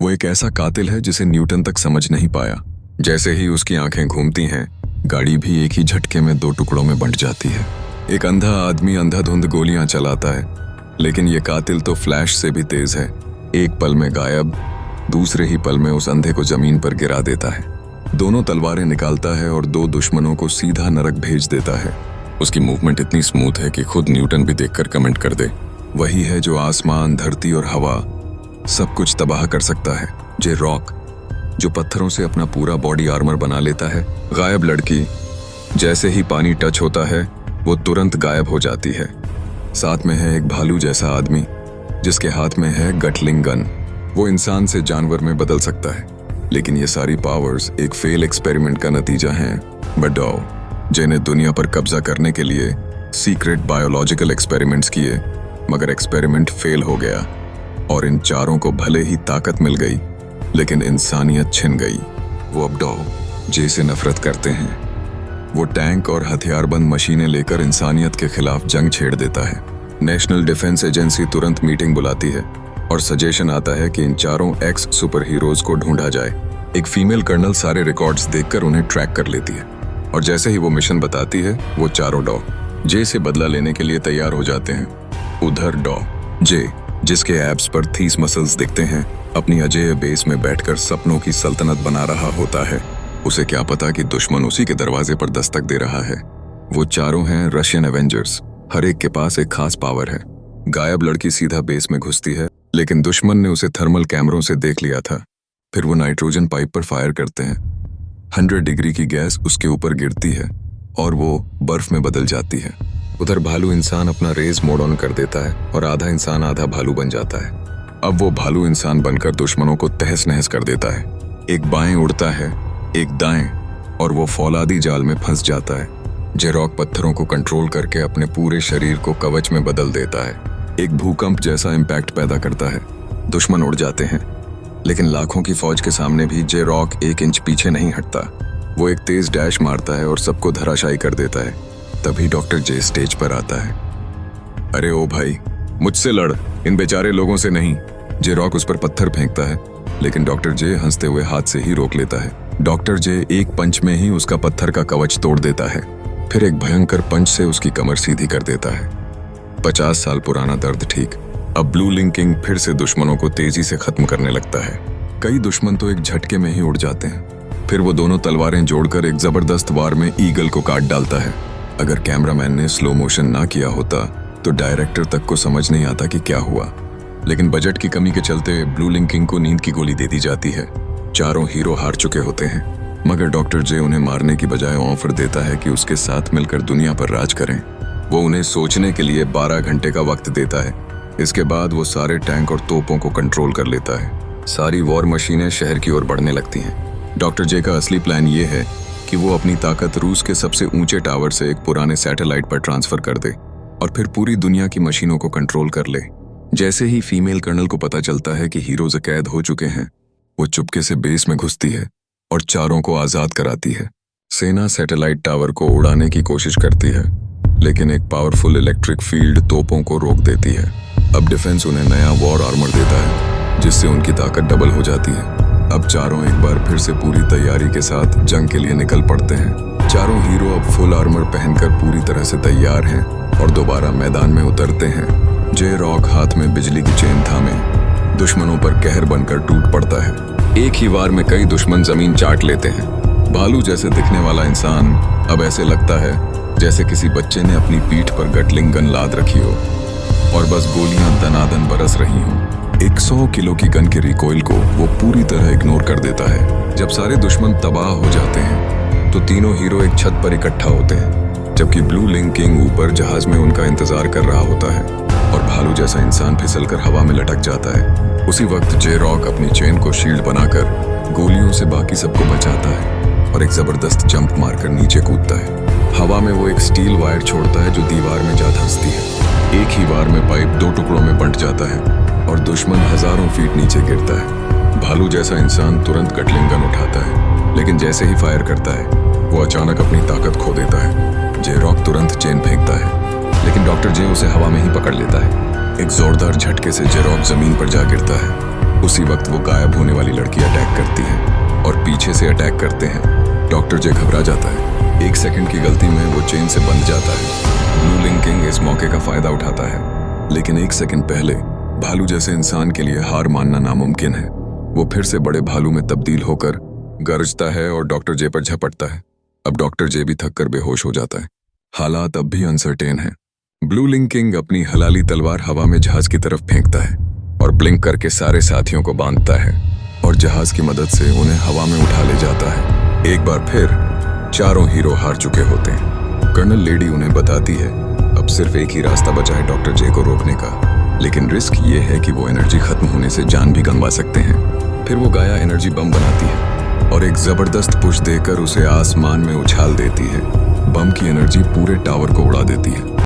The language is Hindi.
वो एक ऐसा कातिल है जिसे न्यूटन तक समझ नहीं पाया। जैसे ही उसकी आंखें घूमती हैं, गाड़ी भी एक ही झटके में 2 टुकड़ों में बंट जाती है। एक अंधा आदमी अंधाधुंध गोलियां चलाता है, लेकिन ये कातिल तो फ्लैश से भी तेज है। एक पल में गायब, दूसरे ही पल में उस अंधे को जमीन पर गिरा देता है। दोनों तलवारें निकालता है और 2 दुश्मनों को सीधा नरक भेज देता है। उसकी मूवमेंट इतनी स्मूथ है कि खुद न्यूटन भी देखकर कमेंट कर दे। वही है जो आसमान, धरती और हवा सब कुछ तबाह कर सकता है। जे रॉक, जो पत्थरों से अपना पूरा बॉडी आर्मर बना लेता है। गायब लड़की, जैसे ही पानी टच होता है वो तुरंत गायब हो जाती है। साथ में है एक भालू जैसा आदमी जिसके हाथ में है गटलिंग गन। वो इंसान से जानवर में बदल सकता है, लेकिन ये सारी पावर्स एक फेल एक्सपेरिमेंट का नतीजा हैं। बडाओ, जिन्हें दुनिया पर कब्जा करने के लिए सीक्रेट बायोलॉजिकल एक्सपेरिमेंट्स किए, मगर एक्सपेरिमेंट फेल हो गया और इन चारों को भले ही ताकत मिल गई, लेकिन इंसानियत छिन गई। वो अब डॉ जे से नफरत करते हैं। वो टैंक और हथियारबंद मशीनें लेकर इंसानियत के खिलाफ जंग छेड़ देता है। नेशनल डिफेंस एजेंसी तुरंत मीटिंग बुलाती है और सजेशन आता है कि इन चारों एक्स सुपर हीरोज को ढूंढा जाए। एक फीमेल कर्नल सारे रिकॉर्ड्स देखकर उन्हें ट्रैक कर लेती है और जैसे ही वो मिशन बताती है, वो चारों डॉ जे से बदला लेने के लिए तैयार हो जाते हैं। उधर डॉ जे, जिसके एब्स पर थीस मसल्स दिखते हैं, अपनी अजेय बेस में बैठकर सपनों की सल्तनत बना रहा होता है। उसे क्या पता कि दुश्मन उसी के दरवाजे पर दस्तक दे रहा है। वो चारों हैं रशियन एवेंजर्स। हर एक के पास एक खास पावर है। गायब लड़की सीधा बेस में घुसती है, लेकिन दुश्मन ने उसे थर्मल कैमरों से देख लिया था। फिर वो नाइट्रोजन पाइप पर फायर करते हैं। 100 डिग्री की गैस उसके ऊपर गिरती है और वो बर्फ में बदल जाती है। उधर भालू इंसान अपना रेज मोड ऑन कर देता है और आधा इंसान आधा भालू बन जाता है। अब वो भालू इंसान बनकर दुश्मनों को तहस नहस कर देता है। एक बाएं उड़ता है, एक दाएं, और वो फौलादी जाल में फंस जाता है। जेरॉक पत्थरों को कंट्रोल करके अपने पूरे शरीर को कवच में बदल देता है। एक भूकंप जैसा इम्पैक्ट पैदा करता है। दुश्मन उड़ जाते हैं, लेकिन लाखों की फौज के सामने भी जेरॉक 1 इंच पीछे नहीं हटता। वो एक तेज डैश मारता है और सबको धराशायी कर देता है। तभी डॉक्टर जे स्टेज पर आता है। अरे ओ भाई, मुझसे लड़, इन बेचारे लोगों से नहीं। जेरॉक उस पर पत्थर फेंकता है, लेकिन डॉक्टर जे हंसते हुए हाथ से ही रोक लेता है। डॉक्टर जे एक पंच में ही उसका पत्थर का कवच तोड़ देता है, फिर एक भयंकर पंच से उसकी कमर सीधी कर देता है। 50 साल पुराना दर्द ठीक। अब ब्लू लिंक किंग फिर से दुश्मनों को तेजी से खत्म करने लगता है। कई दुश्मन तो एक झटके में ही उड़ जाते हैं। फिर वो दोनों तलवारें जोड़कर एक जबरदस्त वार में ईगल को काट डालता है। अगर कैमरामैन ने स्लो मोशन ना किया होता तो डायरेक्टर तक को समझ नहीं आता कि क्या हुआ, लेकिन बजट की कमी के चलते ब्लू लिंक किंग को नींद की गोली दे दी जाती है। चारों हीरो हार चुके होते हैं, मगर डॉक्टर जे उन्हें मारने की बजाय ऑफर देता है कि उसके साथ मिलकर दुनिया पर राज करें। वो उन्हें सोचने के लिए 12 घंटे का वक्त देता है। इसके बाद वो सारे टैंक और तोपों को कंट्रोल कर लेता है। सारी वॉर मशीनें शहर की ओर बढ़ने लगती हैं। डॉक्टर जे का असली प्लान ये है कि वो अपनी ताकत रूस के सबसे ऊंचे टावर से एक पुराने सैटेलाइट पर ट्रांसफर कर दे और फिर पूरी दुनिया की मशीनों को कंट्रोल कर ले। जैसे ही फीमेल कर्नल को पता चलता है कि हीरोज कैद हो चुके हैं, वो चुपके से बेस में घुसती है और चारों को आजाद कराती है। सेना सैटेलाइट टावर को उड़ाने की कोशिश करती है, लेकिन एक पावरफुल इलेक्ट्रिक फील्ड तोपों को रोक देती है। अब डिफेंस उन्हें नया वॉर आर्मर देता है, जिससे उनकी ताकत डबल हो जाती है। अब चारों एक बार फिर से पूरी तैयारी के साथ जंग के लिए निकल पड़ते हैं। चारों हीरो अब फुल आर्मर पहनकर पूरी तरह से तैयार हैं और दोबारा मैदान में उतरते हैं। जे रॉक हाथ में बिजली की चेन थामे दुश्मनों पर कहर बनकर टूट पड़ता है। एक ही वार में कई दुश्मन जमीन चाट लेते हैं। भालू जैसे दिखने वाला इंसान अब ऐसे लगता है जैसे किसी बच्चे ने अपनी पीठ पर गटलिंग गन लाद रखी हो और बस गोलियां दनादन बरस रही हों। 100 किलो की गन के रिकॉइल को वो पूरी तरह इग्नोर कर देता है। जब सारे दुश्मन तबाह हो जाते हैं तो तीनों हीरो एक छत पर इकट्ठा होते हैं, जबकि ब्लू लिंक किंग ऊपर जहाज में उनका इंतजार कर रहा होता है और भालू जैसा इंसान फिसलकर हवा में लटक जाता है। उसी वक्त जे रॉक अपनी चेन को शील्ड बनाकर गोलियों से बाकी सबको बचाता है और एक जबरदस्त जंप मारकर नीचे कूदता है। हवा में वो एक स्टील वायर छोड़ता है जो दीवार में जा धंसती है। एक ही बार में पाइप 2 टुकड़ों में बंट जाता है और दुश्मन हजारों फीट नीचे गिरता है। भालू जैसा इंसान तुरंत गटलिंग गन उठाता है, लेकिन जैसे ही फायर करता है वो अचानक अपनी ताकत खो देता है। जे रॉक तुरंत चेन फेंकता है, लेकिन डॉक्टर जे उसे हवा में ही पकड़ लेता है। एक जोरदार झटके से जे रॉक जमीन पर जा गिरता है उसी वक्त वो गायब होने वाली लड़की अटैक करती है और पीछे से अटैक करते हैं। डॉक्टर जे घबरा जाता है। 1 सेकंड की गलती में वो चेन से बंध जाता है। ब्लू लिंक किंग इस मौके का फायदा उठाता है, लेकिन 1 सेकंड पहले भालू जैसे इंसान के लिए हार मानना नामुमकिन है। वो फिर से बड़े भालू में तब्दील होकर गरजता है और डॉक्टर जे पर झपटता है। अब डॉक्टर जे भी थक कर बेहोश हो जाता है। हालात अब भी अनसर्टेन हैं। ब्लू लिंक किंग अपनी हलाली तलवार हवा में जहाज की तरफ फेंकता है और ब्लिंक करके सारे साथियों को बांधता है और जहाज की मदद से उन्हें हवा में उठा ले जाता है। एक बार फिर चारों हीरो हार चुके होते हैं। कर्नल लेडी उन्हें बताती है अब सिर्फ एक ही रास्ता बचा है डॉक्टर जे को रोकने का, लेकिन रिस्क ये है कि वो एनर्जी खत्म होने से जान भी गंवा सकते हैं। फिर वो गाया एनर्जी बम बनाती है और एक जबरदस्त पुश देकर उसे आसमान में उछाल देती है। बम की एनर्जी पूरे टावर को उड़ा देती है।